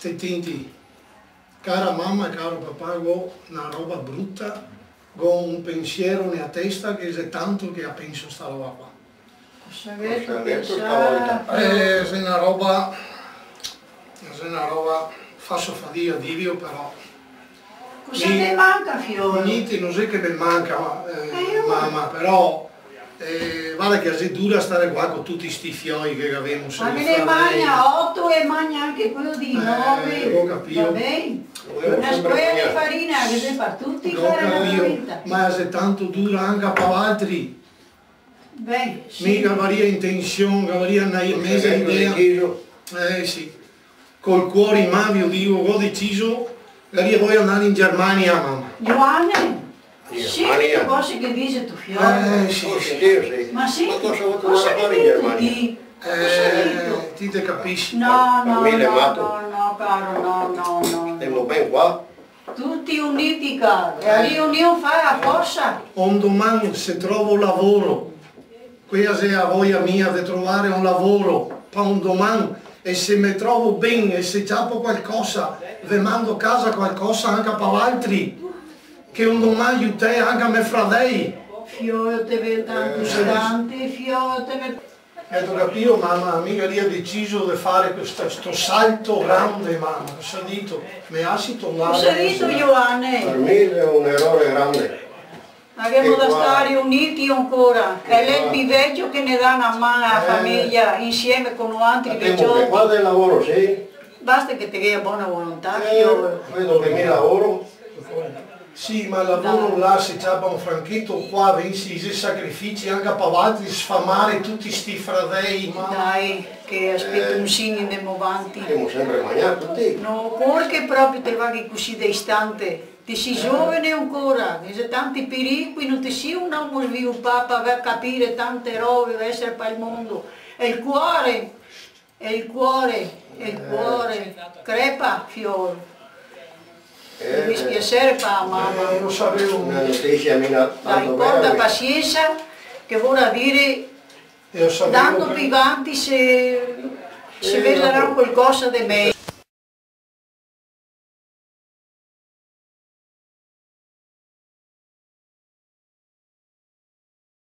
Stai tinti, cara mamma e caro papà, ho una roba brutta, ho un pensiero nella testa che è tanto che penso sta roba qua. Cosa avete pensato? È una roba, faccio fatica a dirlo però. Cosa ti manca, figlio? Niente, non so che mi manca, mamma, però guarda che è dura stare qua con tutti sti fioi che abbiamo. Ma me ne mangia 8 e mangia anche quello di 9. Ho capito. Va bene? Una scuola di farina che si fa tutti fare la vita. Ma è tanto dura anche per altri. Beh, sì. Mica varia intenzione, varia una mezza idea. Sì. Col cuore in mano io dico, ho deciso che voglio andare in Germania, mamma. Giovanni? Sì, le cose che dice tuo figlio. Sì. Ma sì, ma cosa vuoi cosa fare hai in detto Germania? di? Ti te capisci? No, caro, no. Stiamo ben qua. Tutti uniti, caro. E la riunione fa la forza. Un domani se trovo lavoro, questa è la voglia mia di trovare un lavoro per un domani, e se mi trovo bene e se giappo qualcosa, vi mando a casa qualcosa anche per altri, che un domani aiuti anche a me fratelli. Figlio, te vedo tanto stante, figlio, te vedo... E tu capito, mamma, mica lì ha deciso di fare questo salto grande, mamma, cosa ha detto? Mi ha tornato. Cosa hai detto, Giovanni? Per me è un errore grande. Abbiamo da stare uniti ancora. È lei il più vecchio che ne dà una mano alla famiglia insieme con altri Abbiamo vecchiotti. che qua del lavoro, sì. Basta che ti dia buona volontà, figlio. Vedo che mi lavoro. Sì, ma il lavoro là si ciaba un franchetto, qua vinci i sacrifici anche per altri, sfamare tutti sti fratelli, ma... Dai, che aspetto un segno andiamo avanti. Abbiamo sempre mangiato tutti. No, perché proprio te vai così da istante. Ti sei giovane ancora, c'è tanti pericoli, non ti sei un uomo sviluppato per capire tante robe, per essere per il mondo. E il cuore, crepa, figlio. Devi spiacere per la mamma. Lo sapevo. Una notizia Dai, tanto porta bella. pazienza, che vuol dire, Io sapevo dando che... più avanti se vedrà qualcosa di meglio.